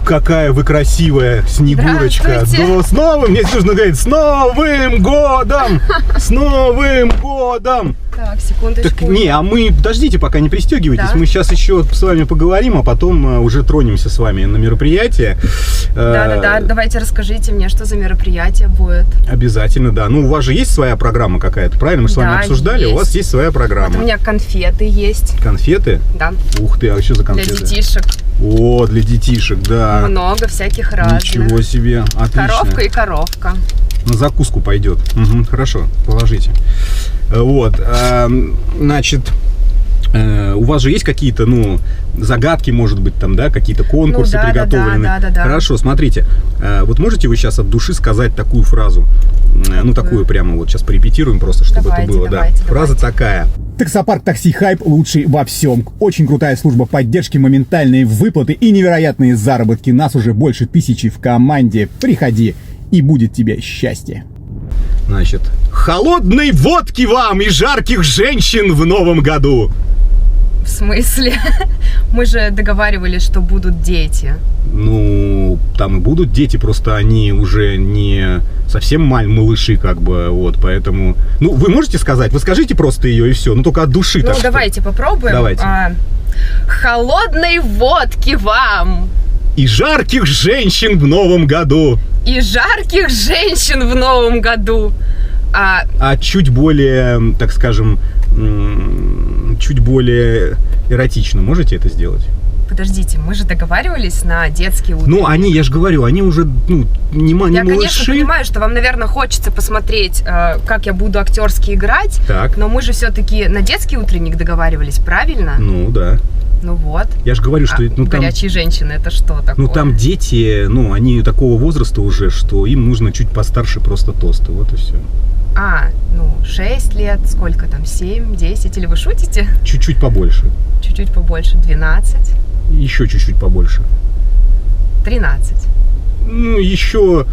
какая вы красивая, Снегурочка. Да, с новым, мне нужно говорить, с Новым годом! С Новым годом! Так, секундочку. Так, не, а мы, подождите, пока не пристегивайтесь, да? Мы сейчас еще с вами поговорим, а потом уже тронемся с вами на мероприятие. Да, давайте расскажите мне, что за мероприятие будет. Обязательно, да. Ну, у вас же есть своя программа какая-то, правильно? Мы с вами обсуждали, есть. У вас есть своя программа. Вот у меня конфеты есть. Конфеты? Да. Ух ты, а что за конфеты? Для детишек. О, для детишек, да. Много всяких разных. Ничего себе, отлично. Коровка и коровка. На закуску пойдет. Угу, хорошо, положите. Вот, значит, у вас же есть какие-то, ну, загадки, может быть, там, да, какие-то конкурсы приготовлены? Да. Хорошо, смотрите, вот можете вы сейчас от души сказать такую фразу? Ну, такую прямо вот сейчас порепетируем просто, чтобы это было, давайте. Фраза такая. Таксопарк Такси Хайп лучший во всем. Очень крутая служба поддержки, моментальные выплаты и невероятные заработки. Нас уже больше 1000 в команде. Приходи, и будет тебе счастье. Значит, холодной водки вам и жарких женщин в новом году. В смысле? Мы же договаривались, что будут дети. Ну, там и будут дети, просто они уже не совсем малыши, как бы, вот, поэтому... Ну, вы можете сказать? Вы скажите просто ее и все, ну, только от души. Ну, давайте попробуем. Давайте. Холодной водки вам! И жарких женщин в новом году! И жарких женщин в новом году! А чуть более, так скажем, чуть более эротично можете это сделать? Подождите, мы же договаривались на детские утренники. Ну, они, я же говорю, они уже, ну, не малыши. Я, конечно, понимаю, что вам, наверное, хочется посмотреть, как я буду актерски играть. Так. Но мы же все-таки на детский утренник договаривались, правильно? Ну, да. Ну вот. Я же говорю, что... Ну, горячие женщины, это что такое? Ну, там дети, ну, они такого возраста уже, что им нужно чуть постарше просто тосты, вот и все. 6 лет, сколько там, 7, 10, или вы шутите? Чуть-чуть побольше. Чуть-чуть побольше, 12. Еще чуть-чуть побольше. 13. Ну, еще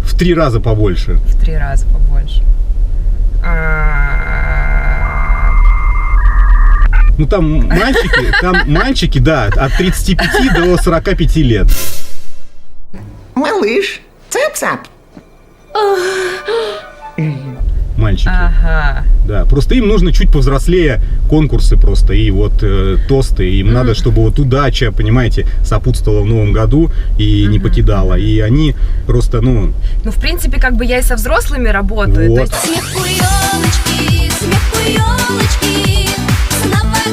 в 3 раза побольше. В 3 раза побольше. Ну, там мальчики, да, от 35 до 45 лет. Малыш, цап-цап. Мальчики. Ага. Да, просто им нужно чуть повзрослее конкурсы просто, и вот тосты, им надо, чтобы вот удача, понимаете, сопутствовала в новом году и не покидала, и они просто, ну... Ну, в принципе, как бы я и со взрослыми работаю, вот. То есть...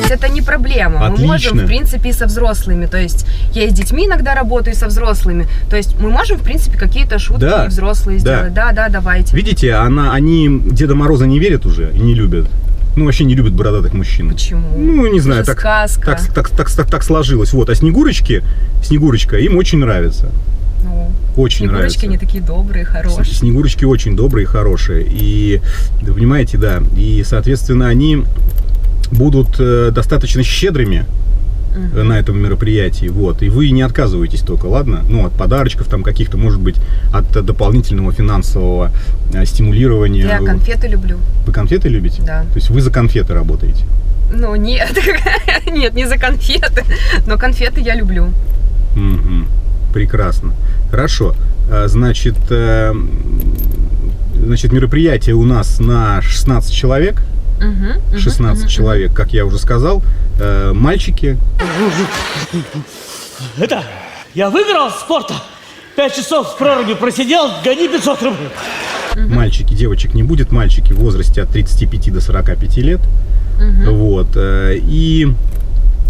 Это не проблема. Отлично. Мы можем, в принципе, и со взрослыми. То есть я и с детьми иногда работаю, и со взрослыми. То есть мы можем, в принципе, какие-то шутки и взрослые сделать. Да, давайте. Видите, они Деда Мороза не верят уже и не любят. Ну, вообще не любят бородатых мужчин. Почему? Ну, не знаю, так сложилось. Вот, а Снегурочка им очень нравится. Ну, очень нравится. Снегурочки, они такие добрые, хорошие. Снегурочки очень добрые и хорошие. И, вы понимаете, да. И, соответственно, они будут достаточно щедрыми на этом мероприятии, вот, и вы не отказываетесь только, ладно? Ну, от подарочков там каких-то, может быть, от дополнительного финансового стимулирования. Я конфеты люблю. Вы конфеты любите? Да. То есть вы за конфеты работаете? Ну, нет, нет, не за конфеты, но конфеты я люблю. Угу. Прекрасно. Хорошо. Значит, мероприятие у нас на 16 человек. 16 человек, как я уже сказал. Мальчики. Я выиграл от спорта. 5 часов в проруби просидел, гони 500 рублей. Мальчики, девочек не будет. Мальчики в возрасте от 35 до 45 лет. Вот. И,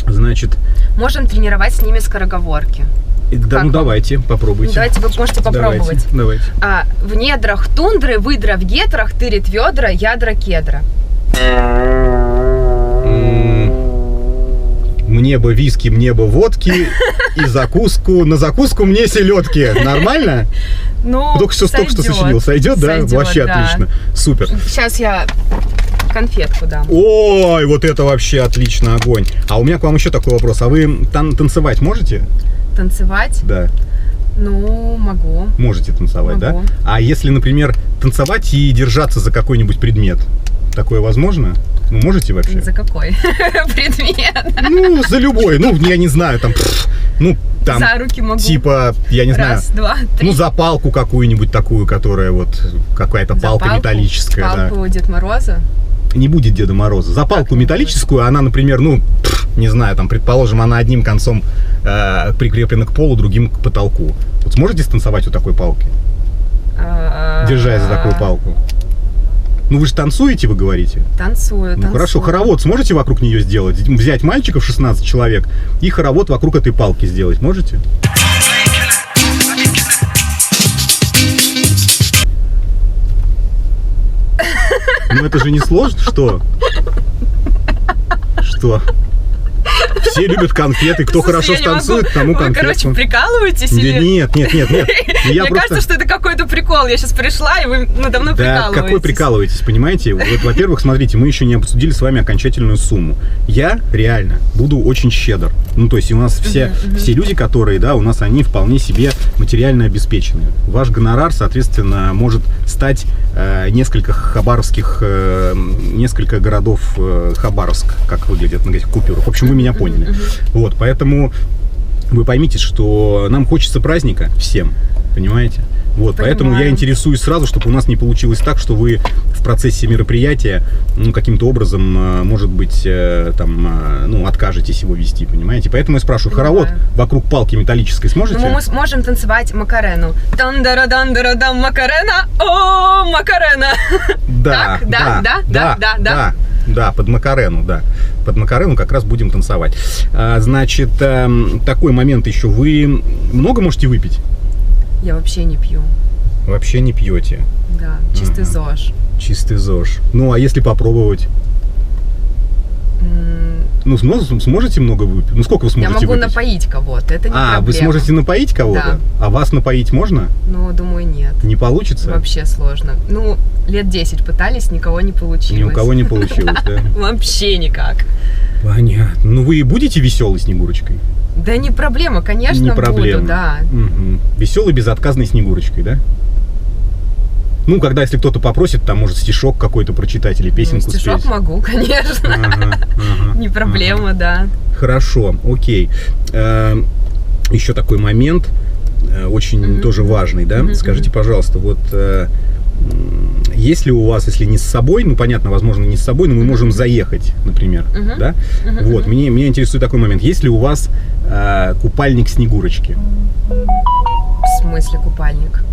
значит... Можем тренировать с ними скороговорки. Да, ну давайте, попробуйте. Давайте, вы можете попробовать. Давайте. В недрах тундры, выдра в гетрах, тырит ведра, ядра кедра. Мне бы виски, мне бы водки и закуску. На закуску мне селедки. Нормально? Ну, только что сочинил. Сойдет, да? Вообще да. Отлично. Супер. Сейчас я конфетку дам. Ой, вот это вообще отлично, огонь. А у меня к вам еще такой вопрос. А вы танцевать можете? Танцевать? Да. Ну, могу. Можете танцевать, могу. Да? А если, например, танцевать и держаться за какой-нибудь предмет? Такое возможно? Ну, можете вообще? За какой предмет? Ну, за любой. Ну, я не знаю, там, ну, там, за руки могу. Типа, я не знаю. Раз, два, три. Ну, за палку какую-нибудь такую, которая вот какая-то палка металлическая. Палку Деда Мороза? Не будет Деда Мороза. За палку металлическую, она, например, не знаю, там, предположим, она одним концом прикреплена к полу, другим к потолку. Вот сможете станцевать у такой палки? Держась за такую палку. Ну, вы же танцуете, вы говорите? Танцую. Хорошо, хоровод сможете вокруг нее сделать? Взять мальчиков 16 человек и хоровод вокруг этой палки сделать можете? Ну, это же не сложно, что? Что? Все любят конфеты. Кто хорошо станцует, тому конфетку. Вы, короче, прикалываетесь? Или... Нет. Мне кажется, что это какой-то прикол. Я сейчас пришла, и вы надо мной прикалываетесь. Да, какой прикалываетесь, понимаете? Вот, во-первых, смотрите, мы еще не обсудили с вами окончательную сумму. Я реально буду очень щедр. Ну, то есть у нас все люди, которые, да, у нас они вполне себе материально обеспечены. Ваш гонорар, соответственно, может стать несколько городов Хабаровск, как выглядят на этих купюрах. В общем, вы меня поняли. Вот, поэтому вы поймите, что нам хочется праздника всем, понимаете? Вот, поэтому я интересуюсь сразу, чтобы у нас не получилось так, что вы в процессе мероприятия, ну, каким-то образом, может быть, откажетесь его вести, понимаете? Поэтому я спрашиваю, хоровод вокруг палки металлической сможете? Ну, мы сможем танцевать Макарену. Тан-дара-дан-дара-дам, Макарена, о, Макарена! Да, да, под Макарену, да. Под Макарену как раз будем танцевать. Значит, такой момент еще. Вы много можете выпить? Я вообще не пью. Вообще не пьете? Да, чистый ЗОЖ. Чистый ЗОЖ. Ну, а если попробовать? Ну, сможете много выпить? Ну, сколько вы сможете выпить? Я могу напоить кого-то, это не проблема. Вы сможете напоить кого-то? Да. А вас напоить можно? Ну, думаю, нет. Не получится? Вообще сложно. Ну, лет 10 пытались, никого не получилось. Ни у кого не получилось, да? Вообще никак. Понятно. Ну, вы будете веселой Снегурочкой? Да не проблема, конечно, не проблема. Буду, да. Веселой, безотказной Снегурочкой, да? Ну, когда, если кто-то попросит, там, может, стишок какой-то прочитать или песенку спеть. Стишок могу, конечно. Не проблема, да. Хорошо, окей. Еще такой момент, очень тоже важный, да? Скажите, пожалуйста, вот есть ли у вас, если не с собой, ну, понятно, возможно, не с собой, но мы можем заехать, например, да? Вот, меня интересует такой момент. Есть ли у вас купальник Снегурочки? В смысле купальник?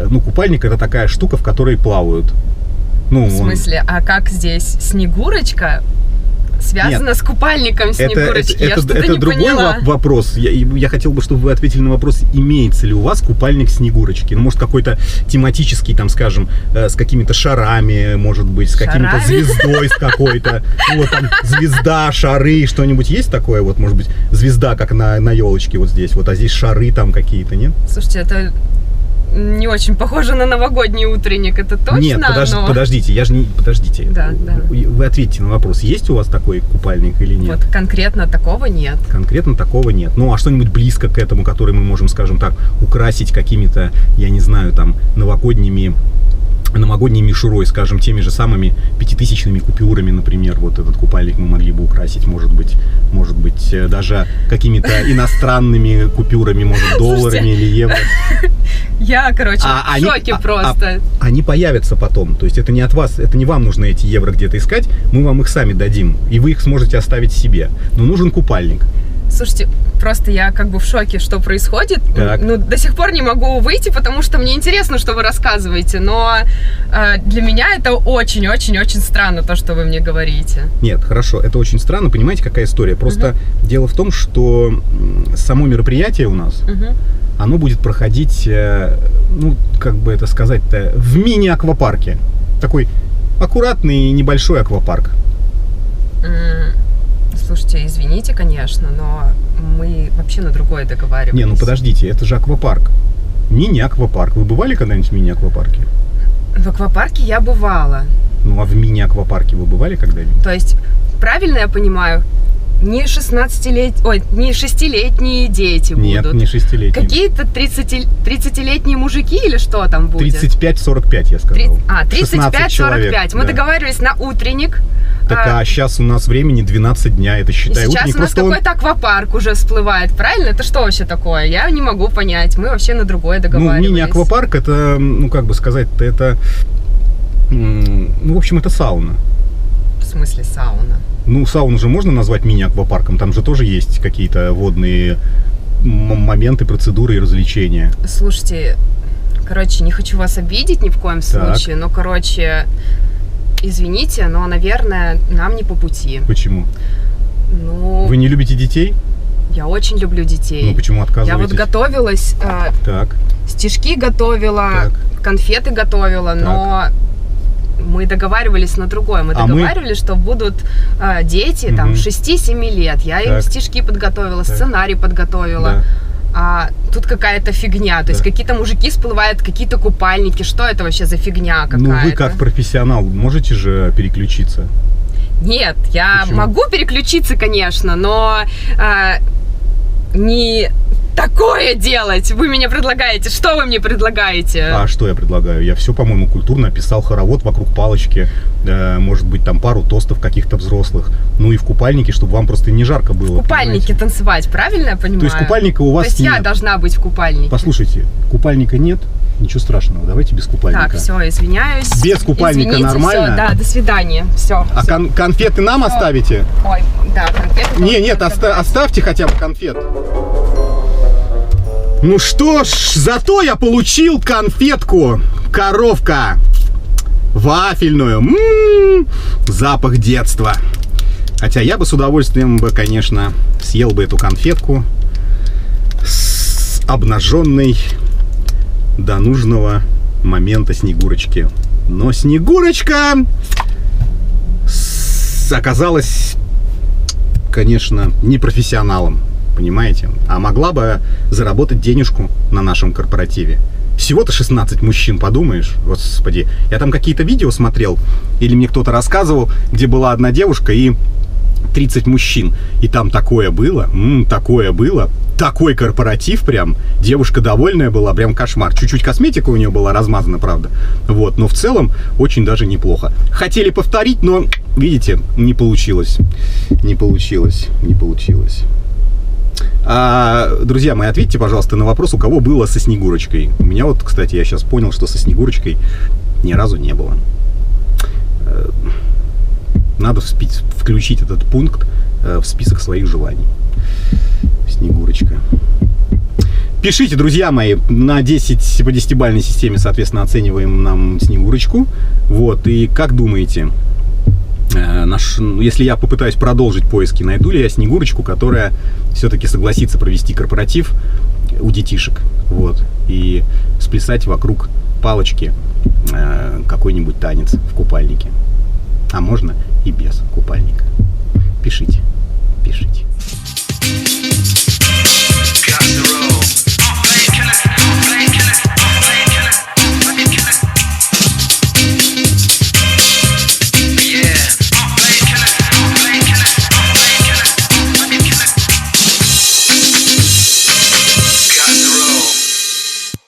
Ну, купальник — это такая штука, в которой плавают. Ну, в смысле, а как здесь Снегурочка связана с купальником Снегурочки? Это другой вопрос. Я хотел бы, чтобы вы ответили на вопрос, имеется ли у вас купальник Снегурочки. Ну, может, какой-то тематический, там, скажем, с какими-то шарами, может быть, с какими-то звездой, с какой-то. Ну, вот там звезда, шары, что-нибудь есть такое? Вот, может быть, звезда, как на елочке вот здесь, вот, а здесь шары там какие-то, нет? Слушайте, это не очень похоже на новогодний утренник, это точно? Нет, подождите, я же не... Подождите. Да. Вы ответьте на вопрос, есть у вас такой купальник или нет? Вот конкретно такого нет. Конкретно такого нет. Ну, а что-нибудь близко к этому, который мы можем, скажем так, украсить какими-то, я не знаю, там, новогодней мишурой, скажем, теми же самыми 5000-ми купюрами, например, вот этот купальник мы могли бы украсить, может быть, даже какими-то иностранными купюрами, может, долларами или евро. Я, короче, в шоке просто. Они появятся потом, то есть это не от вас, это не вам нужно эти евро где-то искать, мы вам их сами дадим, и вы их сможете оставить себе, но нужен купальник. Слушайте, просто я как бы в шоке, что происходит. Так. Ну, до сих пор не могу выйти, потому что мне интересно, что вы рассказываете. Но для меня это очень-очень-очень странно, то, что вы мне говорите. Нет, хорошо, это очень странно. Понимаете, какая история? Просто дело в том, что само мероприятие у нас, оно будет проходить, ну, как бы это сказать-то, в мини-аквапарке. Такой аккуратный небольшой аквапарк. Слушайте, извините, конечно, но мы вообще на другое договаривались. Не, ну подождите, это же аквапарк. Мини-аквапарк. Вы бывали когда-нибудь в мини-аквапарке? В аквапарке я бывала. Ну, а в мини-аквапарке вы бывали когда-нибудь? То есть, правильно я понимаю, не 6-летние дети будут. Нет, не 6-летние. Какие-то 30-летние мужики или что там будет? 35-45, я сказал. 35-45. Мы договаривались на утренник. Так, сейчас у нас времени 12 дня, это считай сейчас утренник. У нас какой-то аквапарк уже всплывает, правильно? Это что вообще такое? Я не могу понять. Мы вообще на другое договаривались. Ну, мини-аквапарк, это, ну, как бы сказать, это, ну, в общем, это сауна. В смысле сауна? Ну, сауну же можно назвать мини-аквапарком, там же тоже есть какие-то водные моменты, процедуры и развлечения. Слушайте, короче, не хочу вас обидеть ни в коем случае, но, короче, извините, но, наверное, нам не по пути. Почему? Ну... Вы не любите детей? Я очень люблю детей. Ну, почему отказываетесь? Я вот готовилась, стишки готовила, конфеты готовила, но... Мы договаривались на другое. Мы договаривались, что будут дети там 6-7 лет. Я им стишки подготовила, сценарий подготовила. А тут какая-то фигня. То есть какие-то мужики всплывают, какие-то купальники. Что это вообще за фигня какая-то? Ну, вы как профессионал можете же переключиться? Нет, я могу переключиться, конечно, но не... такое делать вы мне предлагаете? Что вы мне предлагаете? А что я предлагаю? Я все, по-моему, культурно описал. Хоровод вокруг палочки, может быть, там пару тостов каких-то взрослых. Ну и в купальнике, чтобы вам просто не жарко было. В купальнике танцевать, правильно я понимаю? То есть купальника у вас нет? То есть я должна быть в купальнике? Послушайте, купальника нет, ничего страшного, давайте без купальника. Так, все, извиняюсь. Без купальника. Извините, нормально? Все, да, до свидания, все. А конфеты нам оставите? Ой, да, конфеты. Нет, оставьте хотя бы конфет. Ну что ж, зато я получил конфетку. Коровка. Вафельную. Запах детства. Хотя я бы с удовольствием бы, конечно, съел бы эту конфетку с обнаженной до нужного момента Снегурочки. Но Снегурочка оказалась, конечно, не профессионалом. Понимаете? А могла бы заработать денежку на нашем корпоративе. Всего-то 16 мужчин, подумаешь? Господи. Я там какие-то видео смотрел, или мне кто-то рассказывал, где была одна девушка и 30 мужчин. И там такое было. Такое было. Такой корпоратив прям. Девушка довольная была, прям кошмар. Чуть-чуть косметика у нее была размазана, правда. Вот. Но в целом очень даже неплохо. Хотели повторить, но, видите, не получилось. Не получилось. Не получилось. Друзья мои, ответьте, пожалуйста, на вопрос, у кого было со Снегурочкой. У меня вот, кстати, я сейчас понял, что со Снегурочкой ни разу не было. Надо включить этот пункт в список своих желаний. Снегурочка. Пишите, друзья мои, на 10 по 10-бальной системе, соответственно, оцениваем нам Снегурочку. Вот, и как думаете, если я попытаюсь продолжить поиски, найду ли я Снегурочку, которая все-таки согласится провести корпоратив у детишек, вот, и сплясать вокруг палочки какой-нибудь танец в купальнике. А можно и без купальника. Пишите, пишите.